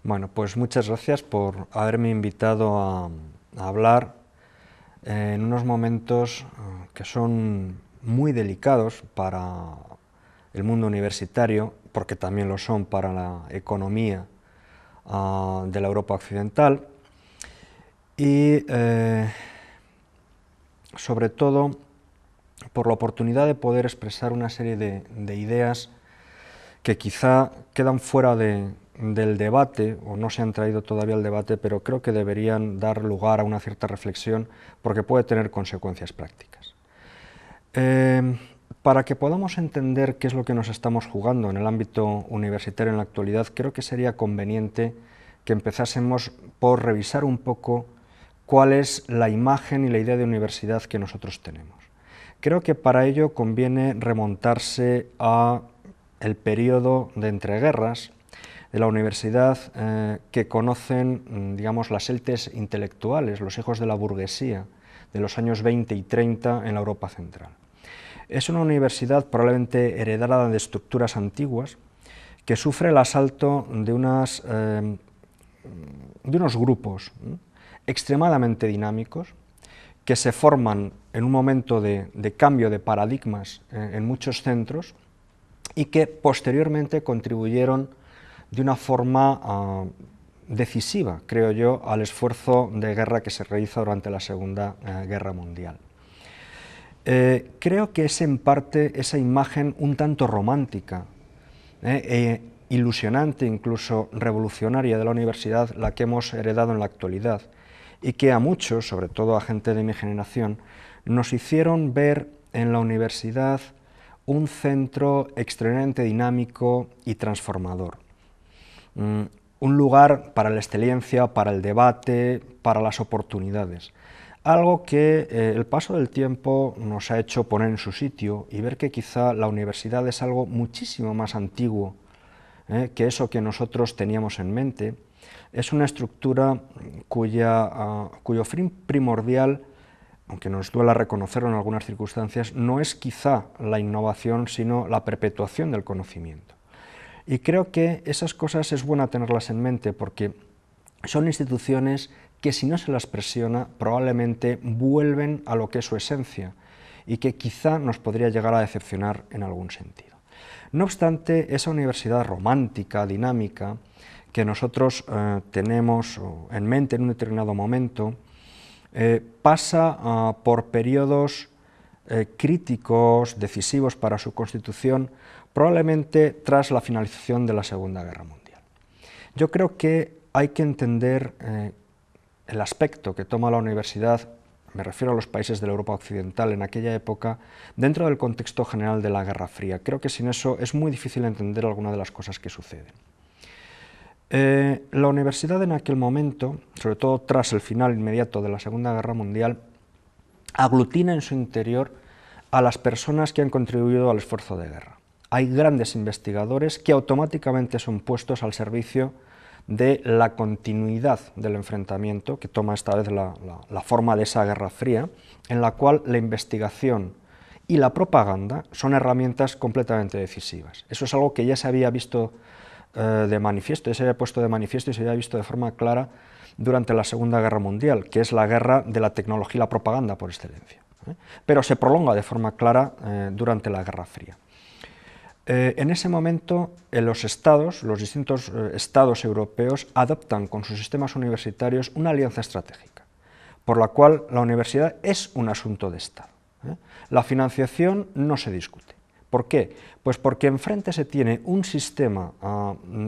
Bueno, pues muchas gracias por haberme invitado a hablar en unos momentos que son muy delicados para el mundo universitario, porque también lo son para la economía de la Europa occidental, y sobre todo por la oportunidad de poder expresar una serie de ideas que quizá quedan fuera del debate o no se han traído todavía al debate, pero creo que deberían dar lugar a una cierta reflexión porque puede tener consecuencias prácticas. Para que podamos entender qué es lo que nos estamos jugando en el ámbito universitario en la actualidad, creo que sería conveniente que empezásemos por revisar un poco cuál es la imagen y la idea de universidad que nosotros tenemos. Creo que para ello conviene remontarse a el periodo de entreguerras de la universidad que conocen, digamos, las élites intelectuales, los hijos de la burguesía de los años 20 y 30 en la Europa central. Es una universidad probablemente heredada de estructuras antiguas que sufre el asalto de unos grupos extremadamente dinámicos que se forman en un momento de cambio de paradigmas en muchos centros y que posteriormente contribuyeron de una forma decisiva, creo yo, al esfuerzo de guerra que se realiza durante la Segunda Guerra Mundial. Creo que es en parte esa imagen un tanto romántica, ilusionante, incluso revolucionaria de la universidad, la que hemos heredado en la actualidad, y que a muchos, sobre todo a gente de mi generación, nos hicieron ver en la universidad un centro extremadamente dinámico y transformador. Un lugar para la excelencia, para el debate, para las oportunidades. Algo que el paso del tiempo nos ha hecho poner en su sitio y ver que quizá la universidad es algo muchísimo más antiguo que eso que nosotros teníamos en mente. Es una estructura cuyo fin primordial, aunque nos duela reconocerlo en algunas circunstancias, no es quizá la innovación, sino la perpetuación del conocimiento. Y creo que esas cosas es bueno tenerlas en mente porque son instituciones que si no se las presiona probablemente vuelven a lo que es su esencia y que quizá nos podría llegar a decepcionar en algún sentido. No obstante, esa universidad romántica, dinámica, que nosotros tenemos en mente en un determinado momento, pasa por periodos críticos, decisivos para su constitución, probablemente tras la finalización de la Segunda Guerra Mundial. Yo creo que hay que entender el aspecto que toma la universidad, me refiero a los países de la Europa occidental en aquella época, dentro del contexto general de la Guerra Fría. Creo que sin eso es muy difícil entender algunas de las cosas que suceden. La universidad en aquel momento, sobre todo tras el final inmediato de la Segunda Guerra Mundial, aglutina en su interior a las personas que han contribuido al esfuerzo de guerra. Hay grandes investigadores que automáticamente son puestos al servicio de la continuidad del enfrentamiento, que toma esta vez la forma de esa Guerra Fría, en la cual la investigación y la propaganda son herramientas completamente decisivas. Eso es algo que ya se había visto de manifiesto, ya se había puesto de manifiesto y se había visto de forma clara durante la Segunda Guerra Mundial, que es la guerra de la tecnología y la propaganda por excelencia, pero se prolonga de forma clara durante la Guerra Fría. En ese momento, los distintos estados europeos adoptan con sus sistemas universitarios una alianza estratégica, por la cual la universidad es un asunto de Estado. La financiación no se discute. ¿Por qué? Pues porque enfrente se tiene un sistema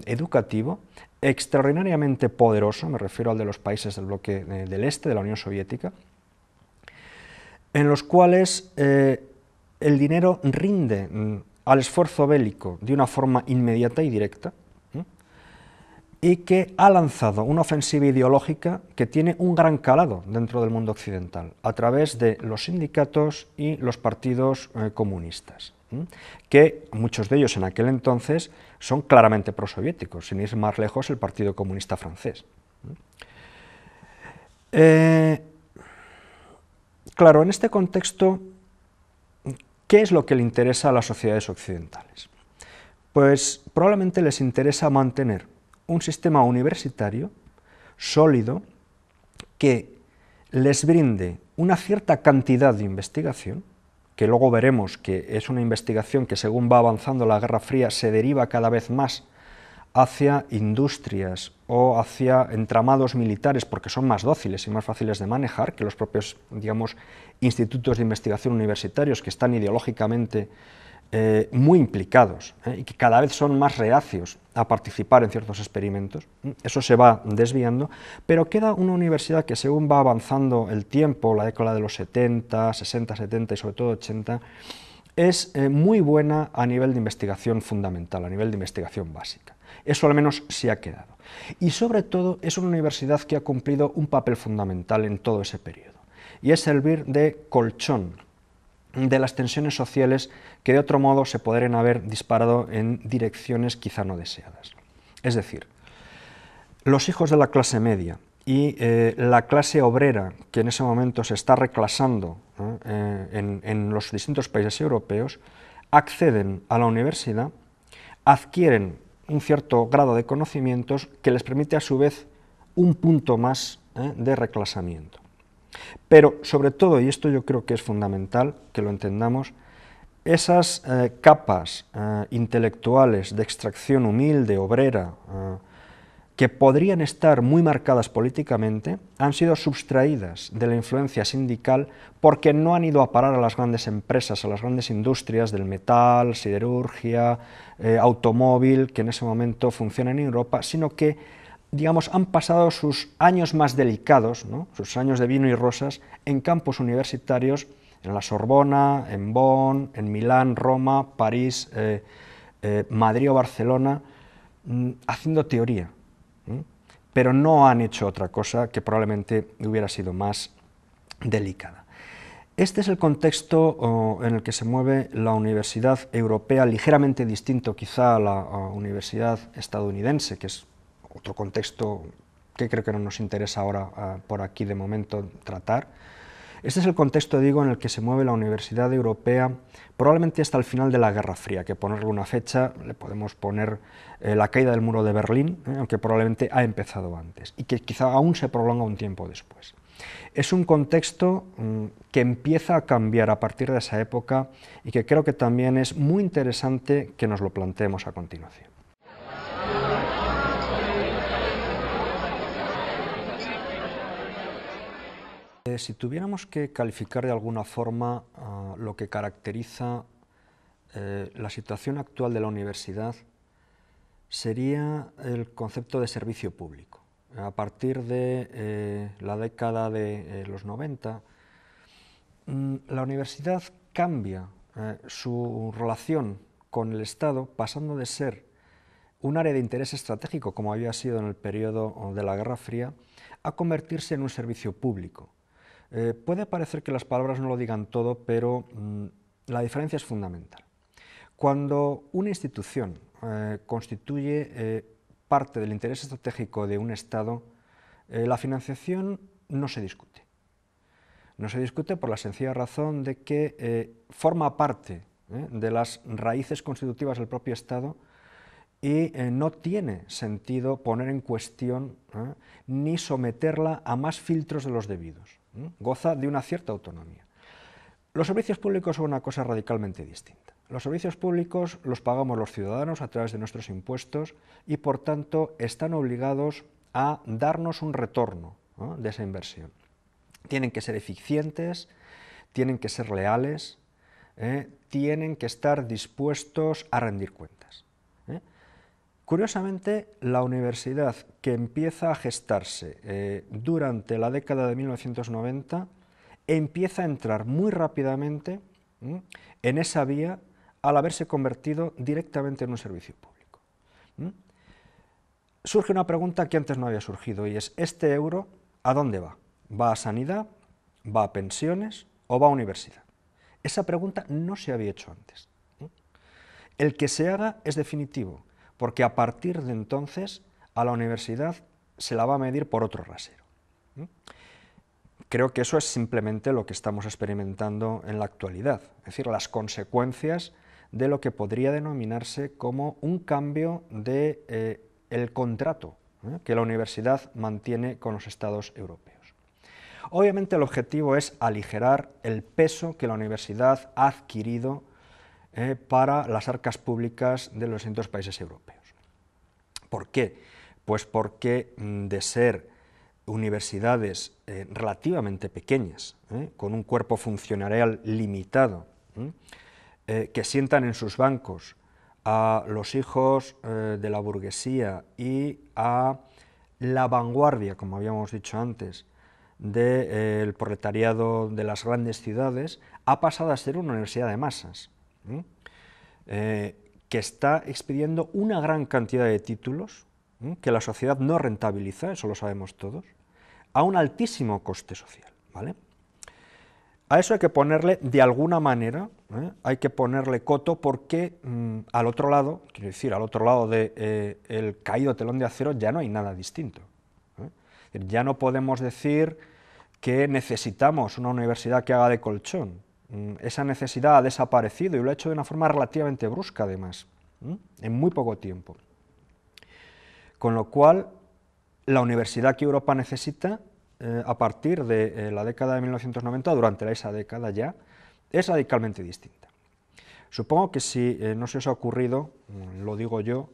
educativo extraordinariamente poderoso, me refiero al de los países del bloque del este, de la Unión Soviética, en los cuales el dinero rinde al esfuerzo bélico de una forma inmediata y directa, y que ha lanzado una ofensiva ideológica que tiene un gran calado dentro del mundo occidental, a través de los sindicatos y los partidos comunistas, que muchos de ellos en aquel entonces son claramente prosoviéticos, sin ir más lejos el Partido Comunista Francés. Claro, en este contexto, ¿qué es lo que le interesa a las sociedades occidentales? Pues probablemente les interesa mantener un sistema universitario sólido que les brinde una cierta cantidad de investigación, que luego veremos que es una investigación que según va avanzando la Guerra Fría se deriva cada vez más hacia industrias o hacia entramados militares porque son más dóciles y más fáciles de manejar que los propios, digamos, institutos de investigación universitarios que están ideológicamente muy implicados y que cada vez son más reacios a participar en ciertos experimentos. Eso se va desviando, pero queda una universidad que según va avanzando el tiempo, la década de los 70, 60, 70 y sobre todo 80, es muy buena a nivel de investigación fundamental, a nivel de investigación básica. Eso al menos se ha quedado. Y sobre todo es una universidad que ha cumplido un papel fundamental en todo ese periodo, y es servir de colchón de las tensiones sociales que de otro modo se podrían haber disparado en direcciones quizá no deseadas. Es decir, los hijos de la clase media y la clase obrera que en ese momento se está reclasando en los distintos países europeos, acceden a la universidad, adquieren un cierto grado de conocimientos que les permite a su vez un punto más de reclasamiento. Pero sobre todo, y esto yo creo que es fundamental que lo entendamos, esas capas intelectuales de extracción humilde, obrera, que podrían estar muy marcadas políticamente, han sido sustraídas de la influencia sindical porque no han ido a parar a las grandes empresas, a las grandes industrias del metal, siderurgia, automóvil, que en ese momento funcionan en Europa, sino que digamos, han pasado sus años más delicados, ¿no?, sus años de vino y rosas, en campus universitarios, en la Sorbona, en Bonn, en Milán, Roma, París, Madrid o Barcelona, haciendo teoría, pero no han hecho otra cosa que probablemente hubiera sido más delicada. Este es el contexto en el que se mueve la universidad europea, ligeramente distinto quizá a la universidad estadounidense, que es otro contexto que creo que no nos interesa ahora por aquí de momento tratar. Este es el contexto, digo, en el que se mueve la universidad europea probablemente hasta el final de la Guerra Fría, que ponerle una fecha le podemos poner la caída del muro de Berlín, aunque probablemente ha empezado antes, y que quizá aún se prolonga un tiempo después. Es un contexto que empieza a cambiar a partir de esa época y que creo que también es muy interesante que nos lo planteemos a continuación. Si tuviéramos que calificar de alguna forma lo que caracteriza la situación actual de la universidad, sería el concepto de servicio público. A partir de la década de los 90, la universidad cambia su relación con el Estado, pasando de ser un área de interés estratégico, como había sido en el periodo de la Guerra Fría, a convertirse en un servicio público. Puede parecer que las palabras no lo digan todo, pero la diferencia es fundamental. Cuando una institución constituye parte del interés estratégico de un Estado, la financiación no se discute. No se discute por la sencilla razón de que forma parte de las raíces constitutivas del propio Estado y no tiene sentido poner en cuestión ni someterla a más filtros de los debidos. Goza de una cierta autonomía. Los servicios públicos son una cosa radicalmente distinta. Los servicios públicos los pagamos los ciudadanos a través de nuestros impuestos y por tanto están obligados a darnos un retorno de esa inversión. Tienen que ser eficientes, tienen que ser leales, tienen que estar dispuestos a rendir cuentas. Curiosamente, la universidad que empieza a gestarse durante la década de 1990 empieza a entrar muy rápidamente en esa vía al haberse convertido directamente en un servicio público. Surge una pregunta que antes no había surgido y es, ¿este euro a dónde va? ¿Va a sanidad? ¿Va a pensiones? ¿O va a universidad? Esa pregunta no se había hecho antes. El que se haga es definitivo, porque a partir de entonces a la universidad se la va a medir por otro rasero. Creo que eso es simplemente lo que estamos experimentando en la actualidad, es decir, las consecuencias de lo que podría denominarse como un cambio de el contrato que la universidad mantiene con los Estados europeos. Obviamente el objetivo es aligerar el peso que la universidad ha adquirido para las arcas públicas de los distintos países europeos. ¿Por qué? Pues porque de ser universidades relativamente pequeñas, con un cuerpo funcionarial limitado, que sientan en sus bancos a los hijos de la burguesía y a la vanguardia, como habíamos dicho antes, del proletariado de las grandes ciudades, ha pasado a ser una universidad de masas, que está expidiendo una gran cantidad de títulos que la sociedad no rentabiliza, eso lo sabemos todos, a un altísimo coste social, ¿vale? A eso hay que ponerle, de alguna manera, hay que ponerle coto porque al otro lado, quiero decir, al otro lado del caído telón de acero ya no hay nada distinto. Ya no podemos decir que necesitamos una universidad que haga de colchón. Esa necesidad ha desaparecido y lo ha hecho de una forma relativamente brusca, además, en muy poco tiempo. Con lo cual, la universidad que Europa necesita, a partir de la década de 1990, durante esa década ya, es radicalmente distinta. Supongo que si no se os ha ocurrido, lo digo yo,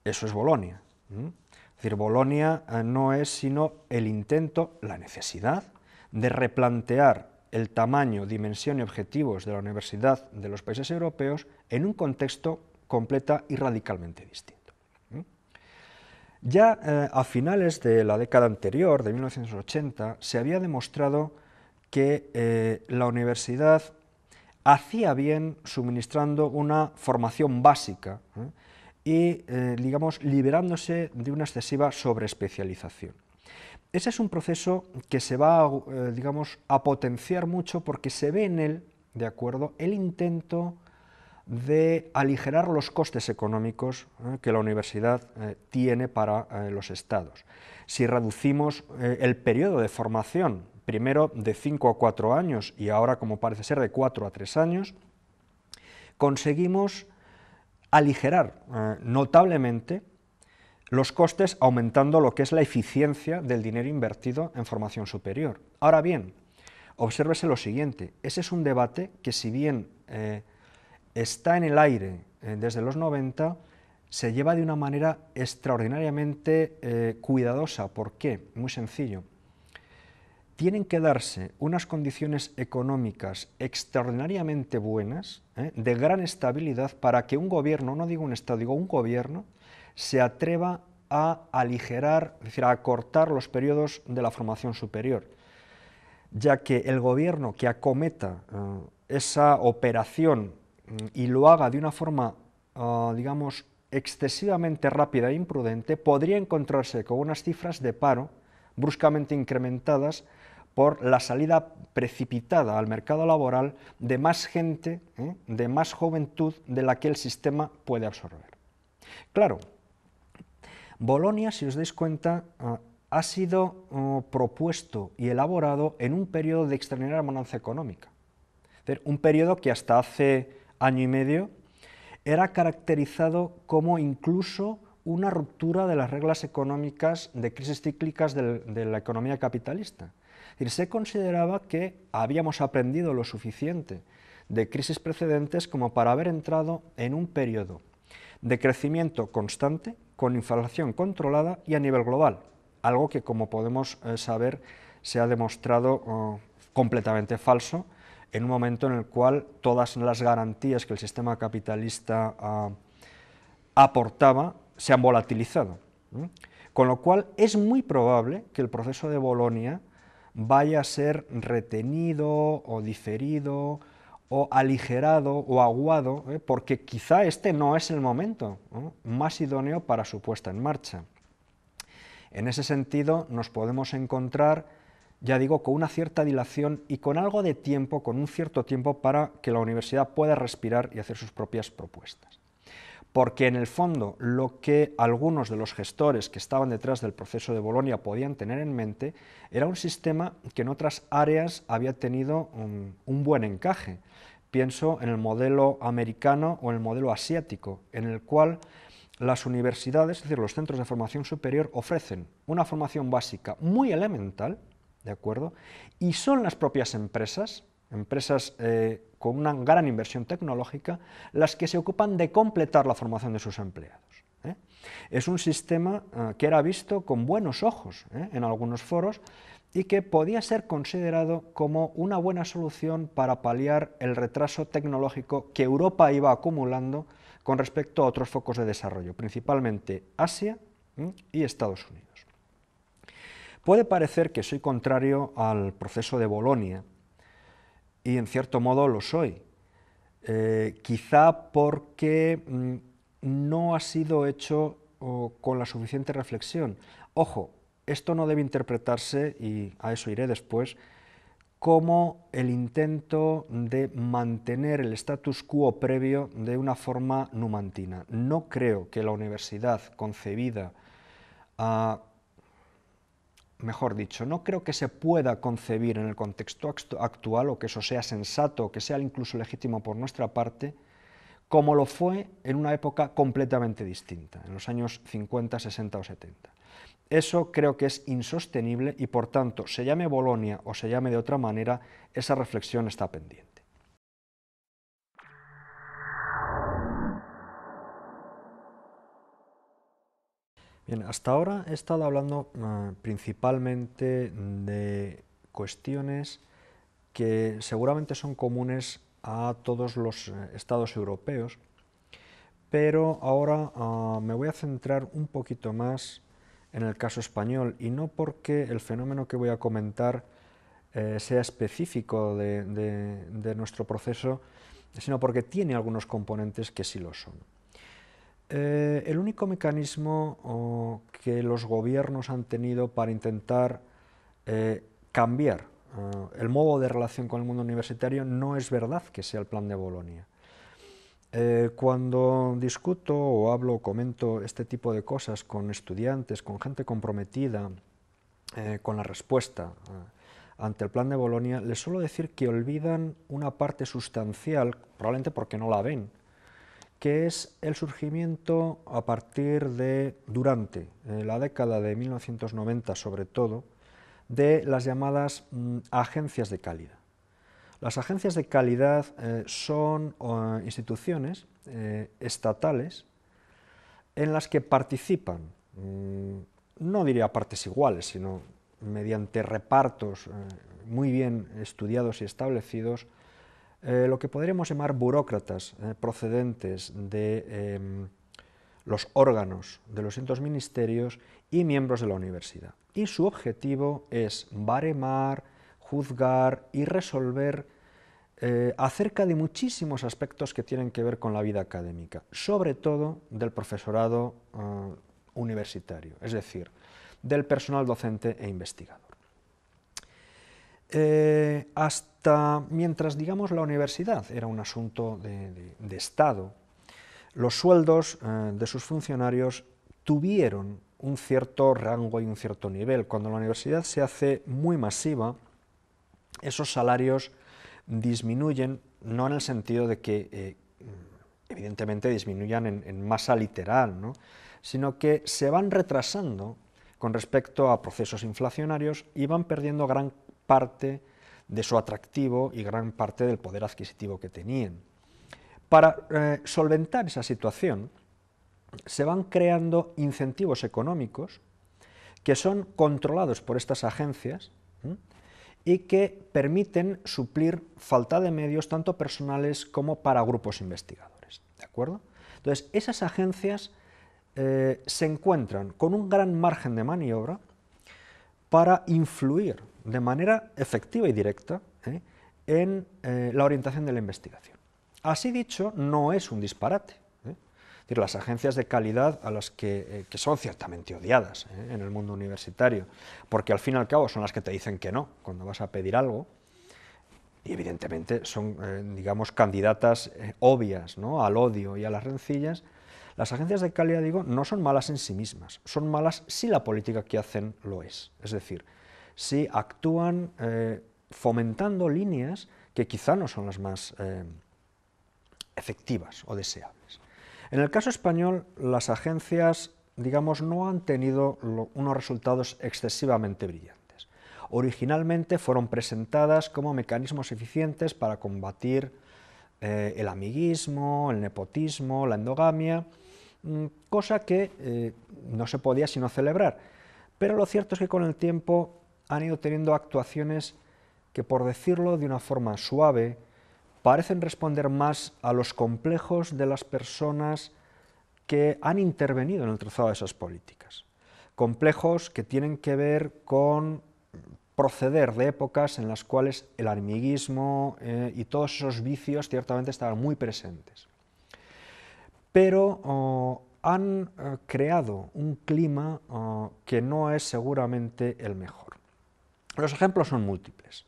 eso es Bolonia. Es decir, Bolonia no es sino el intento, la necesidad, de replantear el tamaño, dimensión y objetivos de la universidad de los países europeos en un contexto completa y radicalmente distinto. Ya a finales de la década anterior, de 1980, se había demostrado que la universidad hacía bien suministrando una formación básica y, digamos, liberándose de una excesiva sobreespecialización. Ese es un proceso que se va, digamos, a potenciar mucho porque se ve en él, ¿de acuerdo?, el intento de aligerar los costes económicos que la universidad tiene para los estados. Si reducimos el periodo de formación, primero de 5 a 4 años y ahora, como parece ser, de 4 a 3 años, conseguimos aligerar notablemente los costes aumentando lo que es la eficiencia del dinero invertido en formación superior. Ahora bien, obsérvese lo siguiente, ese es un debate que si bien está en el aire desde los 90, se lleva de una manera extraordinariamente cuidadosa. ¿Por qué? Muy sencillo. Tienen que darse unas condiciones económicas extraordinariamente buenas, de gran estabilidad, para que un gobierno, no digo un Estado, digo un gobierno, se atreva a aligerar, es decir, a acortar los periodos de la formación superior, ya que el gobierno que acometa esa operación y lo haga de una forma, digamos, excesivamente rápida e imprudente, podría encontrarse con unas cifras de paro bruscamente incrementadas por la salida precipitada al mercado laboral de más gente, de más juventud de la que el sistema puede absorber. Claro, Bolonia, si os dais cuenta, ha sido propuesto y elaborado en un periodo de extraordinaria bonanza económica. Es decir, un periodo que hasta hace año y medio era caracterizado como incluso una ruptura de las reglas económicas de crisis cíclicas de la economía capitalista. Es decir, se consideraba que habíamos aprendido lo suficiente de crisis precedentes como para haber entrado en un periodo de crecimiento constante, con inflación controlada y a nivel global, algo que, como podemos saber, se ha demostrado completamente falso en un momento en el cual todas las garantías que el sistema capitalista aportaba se han volatilizado. Con lo cual es muy probable que el proceso de Bolonia vaya a ser retenido o diferido o aligerado o aguado, porque quizá este no es el momento más idóneo para su puesta en marcha. En ese sentido nos podemos encontrar, ya digo, con una cierta dilación y con algo de tiempo, con un cierto tiempo para que la universidad pueda respirar y hacer sus propias propuestas. Porque en el fondo lo que algunos de los gestores que estaban detrás del proceso de Bolonia podían tener en mente era un sistema que en otras áreas había tenido un buen encaje. Pienso en el modelo americano o en el modelo asiático, en el cual las universidades, es decir, los centros de formación superior, ofrecen una formación básica muy elemental, ¿de acuerdo? Y son las propias empresas con una gran inversión tecnológica, las que se ocupan de completar la formación de sus empleados. Es un sistema que era visto con buenos ojos en algunos foros y que podía ser considerado como una buena solución para paliar el retraso tecnológico que Europa iba acumulando con respecto a otros focos de desarrollo, principalmente Asia y Estados Unidos. Puede parecer que soy contrario al proceso de Bolonia, y en cierto modo lo soy, quizá porque no ha sido hecho con la suficiente reflexión. Ojo, esto no debe interpretarse, y a eso iré después, como el intento de mantener el status quo previo de una forma numantina. No creo que la universidad concebida mejor dicho, no creo que se pueda concebir en el contexto actual, o que eso sea sensato, o que sea incluso legítimo por nuestra parte, como lo fue en una época completamente distinta, en los años 50, 60 o 70. Eso creo que es insostenible y, por tanto, se llame Bolonia o se llame de otra manera, esa reflexión está pendiente. Bien, hasta ahora he estado hablando principalmente de cuestiones que seguramente son comunes a todos los estados europeos, pero ahora me voy a centrar un poquito más en el caso español, y no porque el fenómeno que voy a comentar sea específico de nuestro proceso, sino porque tiene algunos componentes que sí lo son. El único mecanismo que los gobiernos han tenido para intentar cambiar el modo de relación con el mundo universitario no es verdad que sea el Plan de Bolonia. Cuando discuto o hablo o comento este tipo de cosas con estudiantes, con gente comprometida con la respuesta ante el Plan de Bolonia, les suelo decir que olvidan una parte sustancial, probablemente porque no la ven, que es el surgimiento a partir de, durante la década de 1990 sobre todo, de las llamadas agencias de calidad. Las agencias de calidad son instituciones estatales en las que participan, no diría a partes iguales, sino mediante repartos muy bien estudiados y establecidos, lo que podríamos llamar burócratas procedentes de los órganos de los distintos ministerios y miembros de la universidad. Y su objetivo es baremar, juzgar y resolver acerca de muchísimos aspectos que tienen que ver con la vida académica, sobre todo del profesorado universitario, es decir, del personal docente e investigador. Hasta mientras, digamos, la universidad era un asunto de Estado, los sueldos de sus funcionarios tuvieron un cierto rango y un cierto nivel. Cuando la universidad se hace muy masiva, esos salarios disminuyen, no en el sentido de que evidentemente disminuyan en masa literal, ¿no?, sino que se van retrasando con respecto a procesos inflacionarios y van perdiendo gran parte de su atractivo y gran parte del poder adquisitivo que tenían. Para solventar esa situación, se van creando incentivos económicos que son controlados por estas agencias y que permiten suplir falta de medios tanto personales como para grupos investigadores, ¿de acuerdo? Entonces, esas agencias se encuentran con un gran margen de maniobra para influir de manera efectiva y directa en la orientación de la investigación. Así dicho, no es un disparate. Es decir, las agencias de calidad, a las que son ciertamente odiadas en el mundo universitario, porque al fin y al cabo son las que te dicen que no cuando vas a pedir algo, y evidentemente son, digamos, candidatas obvias, ¿no?, al odio y a las rencillas. Las agencias de calidad, digo, no son malas en sí mismas, son malas si la política que hacen lo es decir, si actúan fomentando líneas que quizá no son las más efectivas o deseables. En el caso español, las agencias, digamos, no han tenido unos resultados excesivamente brillantes. Originalmente fueron presentadas como mecanismos eficientes para combatir el amiguismo, el nepotismo, la endogamia, cosa que no se podía sino celebrar. Pero lo cierto es que con el tiempo han ido teniendo actuaciones que, por decirlo de una forma suave, parecen responder más a los complejos de las personas que han intervenido en el trazado de esas políticas. Complejos que tienen que ver con proceder de épocas en las cuales el amiguismo y todos esos vicios ciertamente estaban muy presentes. Pero han creado un clima que no es seguramente el mejor. Los ejemplos son múltiples.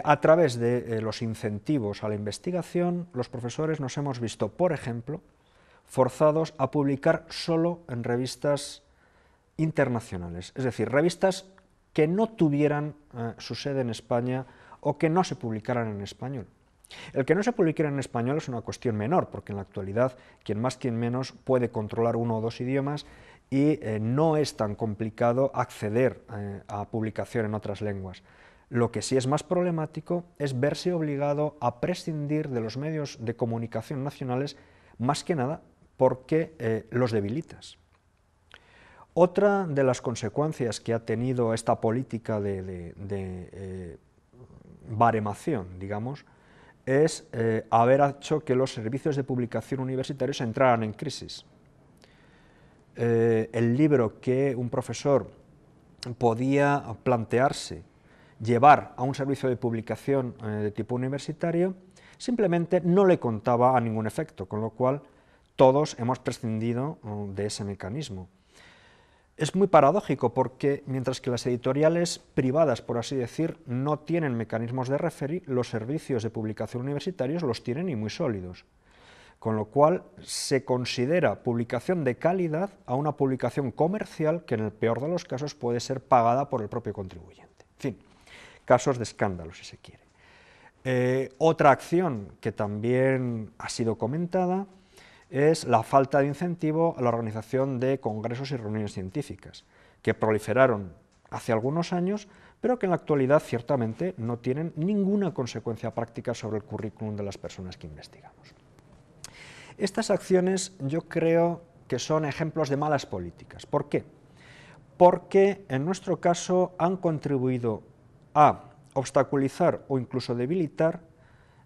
A través de los incentivos a la investigación, los profesores nos hemos visto, por ejemplo, forzados a publicar solo en revistas internacionales, es decir, revistas que no tuvieran su sede en España o que no se publicaran en español. El que no se publique en español es una cuestión menor, porque en la actualidad quien más quien menos puede controlar uno o dos idiomas y no es tan complicado acceder a publicación en otras lenguas. Lo que sí es más problemático es verse obligado a prescindir de los medios de comunicación nacionales, más que nada porque los debilitas. Otra de las consecuencias que ha tenido esta política de baremación, digamos, es haber hecho que los servicios de publicación universitarios entraran en crisis. El libro que un profesor podía plantearse llevar a un servicio de publicación de tipo universitario, simplemente no le contaba a ningún efecto, con lo cual todos hemos prescindido de ese mecanismo. Es muy paradójico porque mientras que las editoriales privadas, por así decir, no tienen mecanismos de referir, los servicios de publicación universitarios los tienen y muy sólidos. Con lo cual se considera publicación de calidad a una publicación comercial que en el peor de los casos puede ser pagada por el propio contribuyente. En fin, casos de escándalo si se quiere. Otra acción que también ha sido comentada es la falta de incentivo a la organización de congresos y reuniones científicas, que proliferaron hace algunos años, pero que en la actualidad ciertamente no tienen ninguna consecuencia práctica sobre el currículum de las personas que investigamos. Estas acciones yo creo que son ejemplos de malas políticas. ¿Por qué? Porque en nuestro caso han contribuido a obstaculizar o incluso debilitar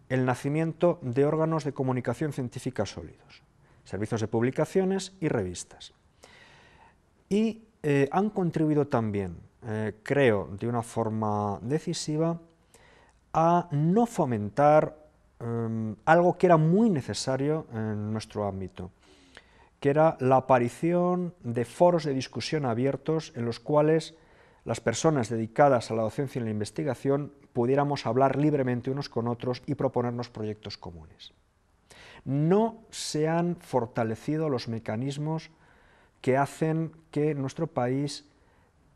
el nacimiento de órganos de comunicación científica sólidos, servicios de publicaciones y revistas. Y han contribuido también, creo, de una forma decisiva, a no fomentar algo que era muy necesario en nuestro ámbito, que era la aparición de foros de discusión abiertos en los cuales las personas dedicadas a la docencia y la investigación pudiéramos hablar libremente unos con otros y proponernos proyectos comunes. No se han fortalecido los mecanismos que hacen que nuestro país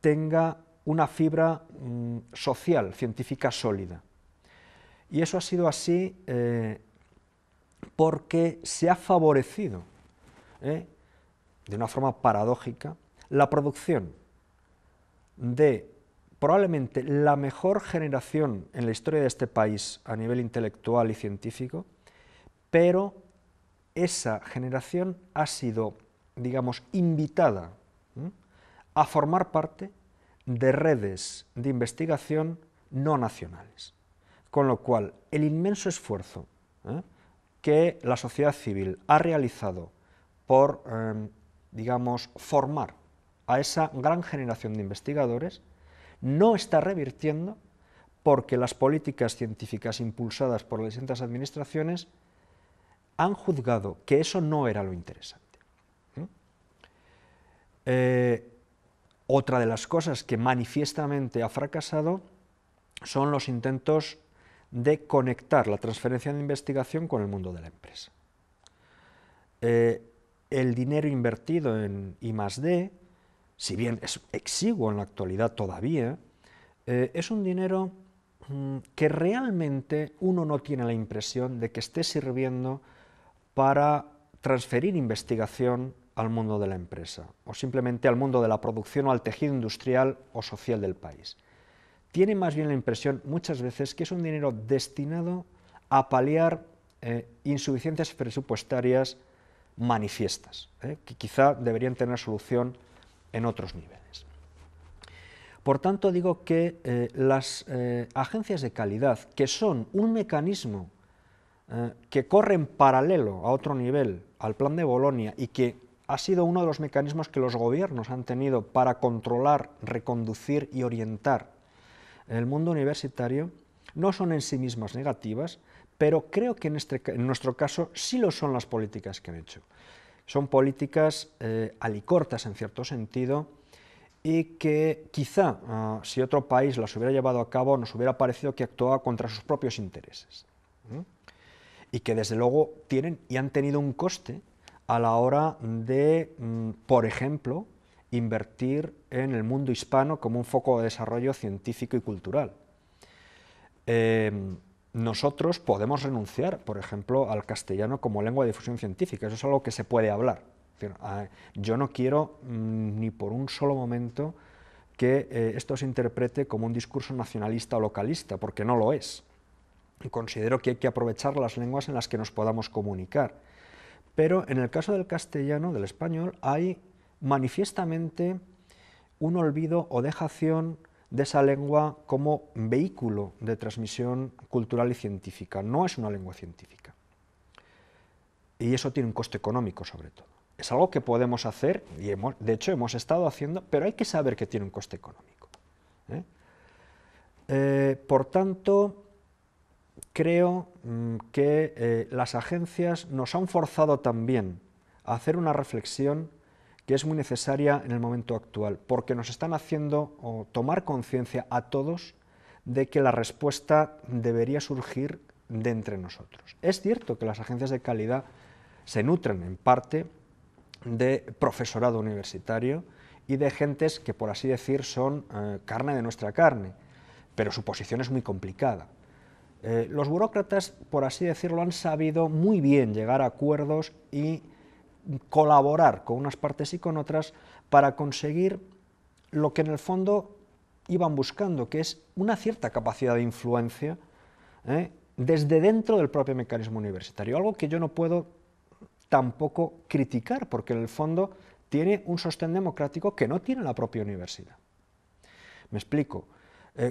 tenga una fibra social, científica sólida. Y eso ha sido así porque se ha favorecido, de una forma paradójica, la producción de probablemente la mejor generación en la historia de este país a nivel intelectual y científico, pero esa generación ha sido, digamos, invitada a formar parte de redes de investigación no nacionales. Con lo cual, el inmenso esfuerzo que la sociedad civil ha realizado por, digamos, formar a esa gran generación de investigadores, no está revirtiendo porque las políticas científicas impulsadas por las distintas administraciones han juzgado que eso no era lo interesante. Otra de las cosas que manifiestamente ha fracasado son los intentos de conectar la transferencia de investigación con el mundo de la empresa. El dinero invertido en I+D, si bien es exiguo en la actualidad todavía, es un dinero que realmente uno no tiene la impresión de que esté sirviendo para transferir investigación al mundo de la empresa, o simplemente al mundo de la producción o al tejido industrial o social del país. Tiene más bien la impresión muchas veces que es un dinero destinado a paliar insuficiencias presupuestarias manifiestas, que quizá deberían tener solución en otros niveles. Por tanto, digo que las agencias de calidad, que son un mecanismo que corre en paralelo a otro nivel al Plan de Bolonia y que ha sido uno de los mecanismos que los gobiernos han tenido para controlar, reconducir y orientar el mundo universitario, no son en sí mismas negativas, pero creo que en nuestro caso sí lo son las políticas que han hecho. Son políticas alicortas en cierto sentido y que quizá si otro país las hubiera llevado a cabo nos hubiera parecido que actuaba contra sus propios intereses. Y que desde luego tienen y han tenido un coste a la hora de, por ejemplo, invertir en el mundo hispano como un foco de desarrollo científico y cultural. Nosotros podemos renunciar, por ejemplo, al castellano como lengua de difusión científica, eso es algo que se puede hablar. Yo no quiero ni por un solo momento que esto se interprete como un discurso nacionalista o localista, porque no lo es. Considero que hay que aprovechar las lenguas en las que nos podamos comunicar. Pero en el caso del castellano, del español, hay manifiestamente un olvido o dejación de esa lengua como vehículo de transmisión cultural y científica. No es una lengua científica. Y eso tiene un coste económico, sobre todo. Es algo que podemos hacer, y de hecho hemos estado haciendo, pero hay que saber que tiene un coste económico. Por tanto, creo que las agencias nos han forzado también a hacer una reflexión que es muy necesaria en el momento actual, porque nos están haciendo tomar conciencia a todos de que la respuesta debería surgir de entre nosotros. Es cierto que las agencias de calidad se nutren en parte de profesorado universitario y de gentes que, por así decir, son carne de nuestra carne, pero su posición es muy complicada. Los burócratas, por así decirlo, han sabido muy bien llegar a acuerdos y colaborar con unas partes y con otras para conseguir lo que en el fondo iban buscando, que es una cierta capacidad de influencia desde dentro del propio mecanismo universitario, algo que yo no puedo tampoco criticar, porque en el fondo tiene un sostén democrático que no tiene la propia universidad. Me explico.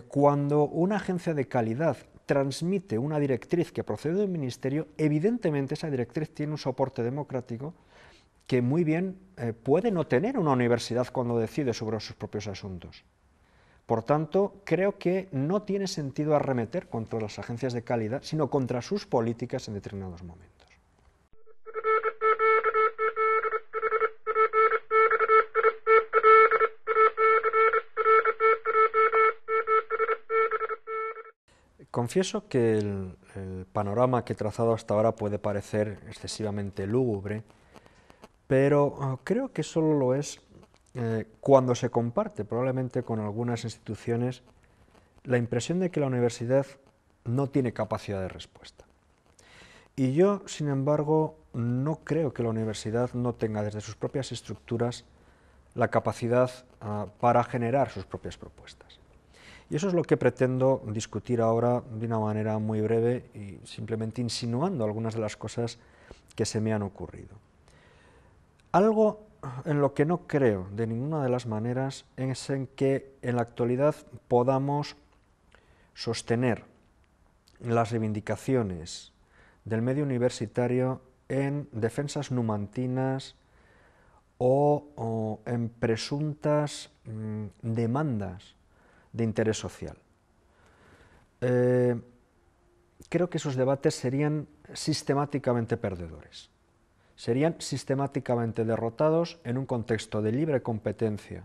Cuando una agencia de calidad transmite una directriz que procede del ministerio, evidentemente esa directriz tiene un soporte democrático que muy bien puede no tener una universidad cuando decide sobre sus propios asuntos. Por tanto, creo que no tiene sentido arremeter contra las agencias de calidad, sino contra sus políticas en determinados momentos. Confieso que el panorama que he trazado hasta ahora puede parecer excesivamente lúgubre, pero creo que solo lo es cuando se comparte probablemente con algunas instituciones la impresión de que la universidad no tiene capacidad de respuesta. Y yo, sin embargo, no creo que la universidad no tenga desde sus propias estructuras la capacidad para generar sus propias propuestas. Y eso es lo que pretendo discutir ahora de una manera muy breve y simplemente insinuando algunas de las cosas que se me han ocurrido. Algo en lo que no creo de ninguna de las maneras es en que en la actualidad podamos sostener las reivindicaciones del medio universitario en defensas numantinas o en presuntas demandas de interés social. Creo que esos debates serían sistemáticamente perdedores. Serían sistemáticamente derrotados en un contexto de libre competencia,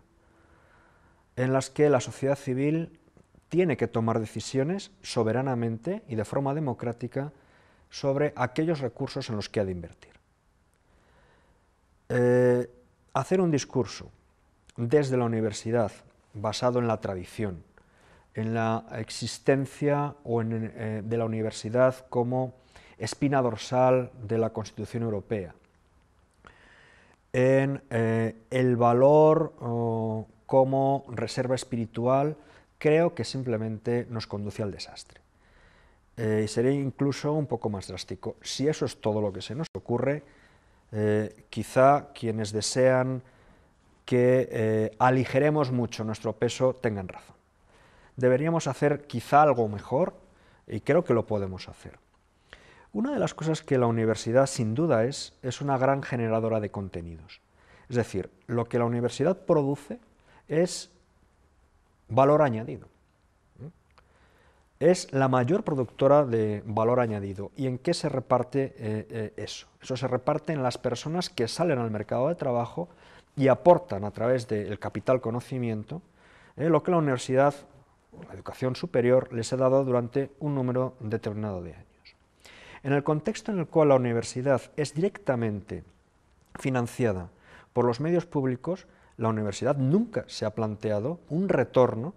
en las que la sociedad civil tiene que tomar decisiones soberanamente y de forma democrática sobre aquellos recursos en los que ha de invertir. Hacer un discurso desde la universidad basado en la tradición, en la existencia de la universidad como espina dorsal de la Constitución Europea, en el valor como reserva espiritual, creo que simplemente nos conduce al desastre. Y seré incluso un poco más drástico. Si eso es todo lo que se nos ocurre, quizá quienes desean que aligeremos mucho nuestro peso tengan razón. Deberíamos hacer quizá algo mejor y creo que lo podemos hacer. Una de las cosas que la universidad sin duda es una gran generadora de contenidos. Es decir, lo que la universidad produce es valor añadido. Es la mayor productora de valor añadido. ¿Y en qué se reparte eso? Eso se reparte en las personas que salen al mercado de trabajo y aportan a través del capital conocimiento lo que la universidad, la educación superior, les ha dado durante un número determinado de años. En el contexto en el cual la universidad es directamente financiada por los medios públicos, la universidad nunca se ha planteado un retorno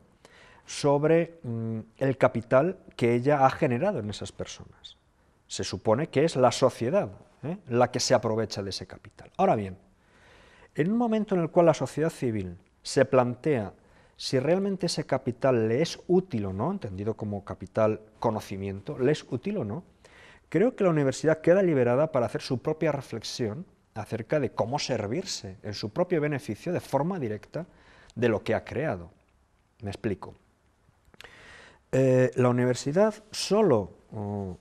sobre el capital que ella ha generado en esas personas. Se supone que es la sociedad la que se aprovecha de ese capital. Ahora bien, en un momento en el cual la sociedad civil se plantea si realmente ese capital le es útil o no, entendido como capital conocimiento, le es útil o no, creo que la universidad queda liberada para hacer su propia reflexión acerca de cómo servirse en su propio beneficio de forma directa de lo que ha creado. Me explico. La universidad solo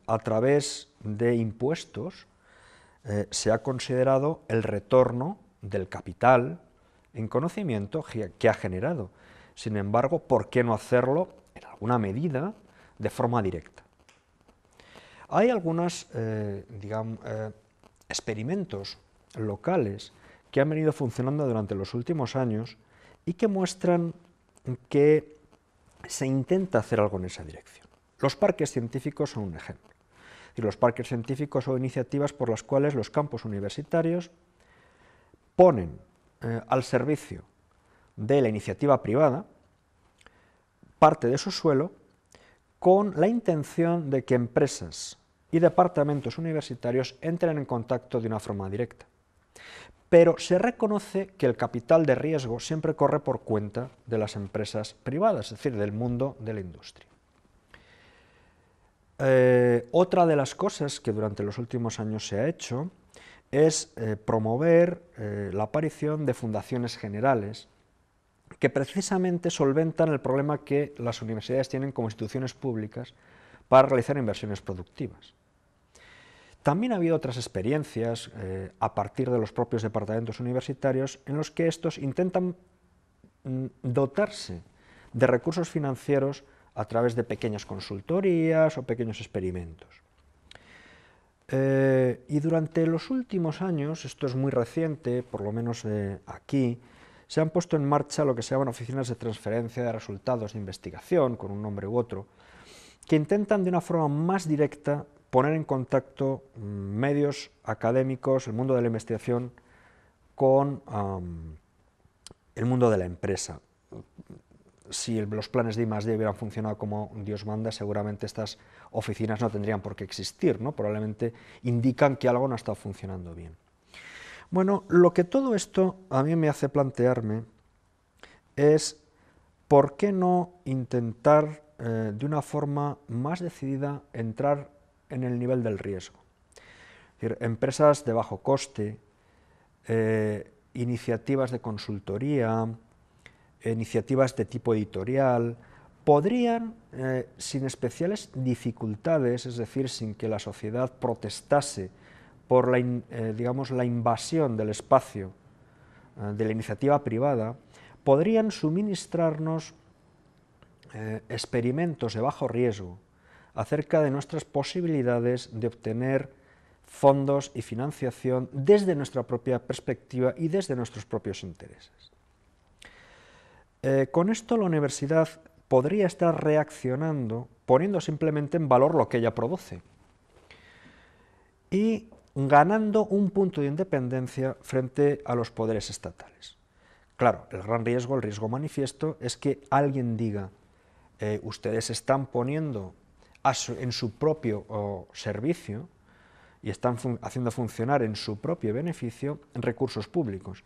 a través de impuestos se ha considerado el retorno del capital en conocimiento que ha generado. Sin embargo, ¿por qué no hacerlo en alguna medida de forma directa? Hay algunos experimentos locales que han venido funcionando durante los últimos años y que muestran que se intenta hacer algo en esa dirección. Los parques científicos son un ejemplo. Y los parques científicos son iniciativas por las cuales los campus universitarios ponen al servicio de la iniciativa privada parte de su suelo con la intención de que empresas y departamentos universitarios entren en contacto de una forma directa. Pero se reconoce que el capital de riesgo siempre corre por cuenta de las empresas privadas, es decir, del mundo de la industria. Otra de las cosas que durante los últimos años se ha hecho es promover la aparición de fundaciones generales que precisamente solventan el problema que las universidades tienen como instituciones públicas para realizar inversiones productivas. También ha habido otras experiencias a partir de los propios departamentos universitarios en los que estos intentan dotarse de recursos financieros a través de pequeñas consultorías o pequeños experimentos. Y durante los últimos años, esto es muy reciente, por lo menos aquí, se han puesto en marcha lo que se llaman oficinas de transferencia de resultados de investigación, con un nombre u otro, que intentan de una forma más directa poner en contacto medios académicos, el mundo de la investigación, con el mundo de la empresa. Si los planes de I+D hubieran funcionado como Dios manda, seguramente estas oficinas no tendrían por qué existir, ¿no? Probablemente indican que algo no ha estado funcionando bien. Bueno, lo que todo esto a mí me hace plantearme es ¿por qué no intentar de una forma más decidida entrar en el nivel del riesgo? Es decir, empresas de bajo coste, iniciativas de consultoría, iniciativas de tipo editorial, podrían, sin especiales dificultades, es decir, sin que la sociedad protestase por la invasión del espacio de la iniciativa privada, podrían suministrarnos experimentos de bajo riesgo acerca de nuestras posibilidades de obtener fondos y financiación desde nuestra propia perspectiva y desde nuestros propios intereses. Con esto la universidad podría estar reaccionando poniendo simplemente en valor lo que ella produce y ganando un punto de independencia frente a los poderes estatales. Claro, el gran riesgo, el riesgo manifiesto, es que alguien diga ustedes están poniendo en su propio servicio y están haciendo funcionar en su propio beneficio recursos públicos.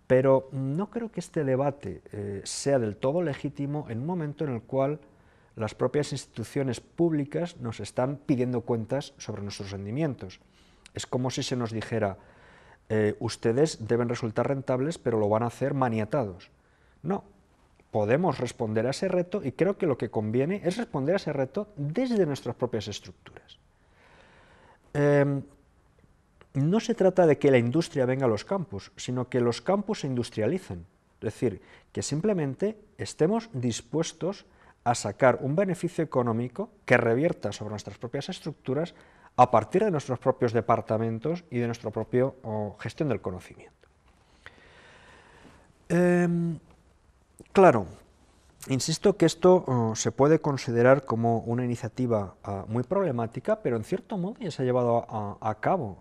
Pero no creo que este debate sea del todo legítimo en un momento en el cual las propias instituciones públicas nos están pidiendo cuentas sobre nuestros rendimientos. Es como si se nos dijera, ustedes deben resultar rentables, pero lo van a hacer maniatados. No, podemos responder a ese reto y creo que lo que conviene es responder a ese reto desde nuestras propias estructuras. No se trata de que la industria venga a los campus, sino que los campus se industrialicen. Es decir, que simplemente estemos dispuestos a sacar un beneficio económico que revierta sobre nuestras propias estructuras a partir de nuestros propios departamentos y de nuestra propia gestión del conocimiento. Claro, insisto que esto se puede considerar como una iniciativa muy problemática, pero en cierto modo ya se ha llevado a cabo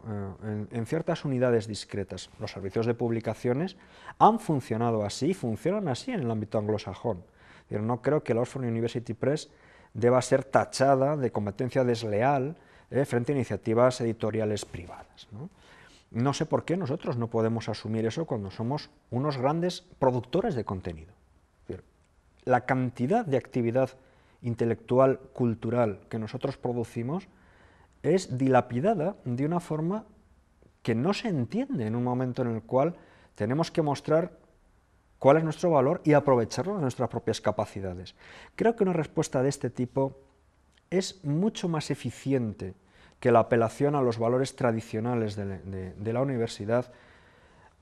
en ciertas unidades discretas. Los servicios de publicaciones han funcionado así, funcionan así en el ámbito anglosajón. No creo que la Oxford University Press deba ser tachada de competencia desleal frente a iniciativas editoriales privadas, ¿no? No sé por qué nosotros no podemos asumir eso cuando somos unos grandes productores de contenido. La cantidad de actividad intelectual, cultural que nosotros producimos es dilapidada de una forma que no se entiende en un momento en el cual tenemos que mostrar cuál es nuestro valor y aprovecharlo de nuestras propias capacidades. Creo que una respuesta de este tipo es mucho más eficiente que la apelación a los valores tradicionales de la universidad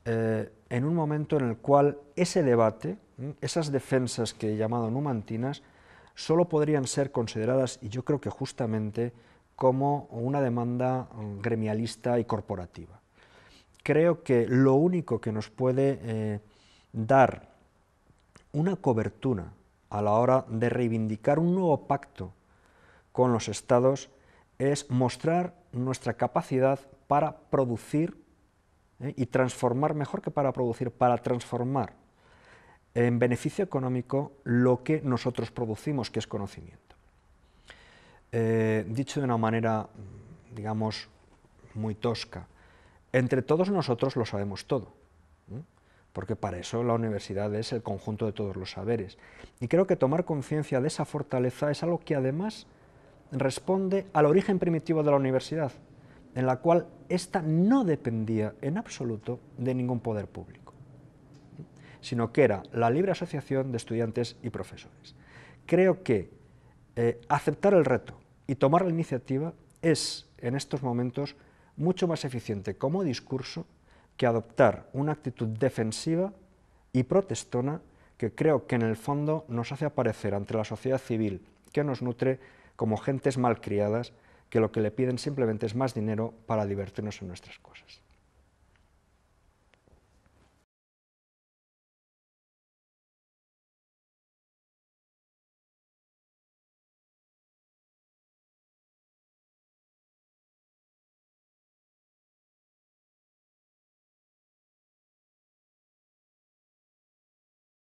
en un momento en el cual ese debate, esas defensas que he llamado numantinas, solo podrían ser consideradas, y yo creo que justamente, como una demanda gremialista y corporativa. Creo que lo único que nos puede dar una cobertura a la hora de reivindicar un nuevo pacto con los estados es mostrar nuestra capacidad para producir y transformar, mejor que para producir, para transformar en beneficio económico lo que nosotros producimos, que es conocimiento. Dicho de una manera, digamos, muy tosca, entre todos nosotros lo sabemos todo, porque para eso la universidad es el conjunto de todos los saberes. Y creo que tomar conciencia de esa fortaleza es algo que además responde al origen primitivo de la universidad, en la cual ésta no dependía en absoluto de ningún poder público, sino que era la libre asociación de estudiantes y profesores. Creo que aceptar el reto y tomar la iniciativa es, en estos momentos, mucho más eficiente como discurso que adoptar una actitud defensiva y protestona que creo que en el fondo nos hace aparecer ante la sociedad civil que nos nutre como gentes malcriadas que lo que le piden simplemente es más dinero para divertirnos en nuestras cosas.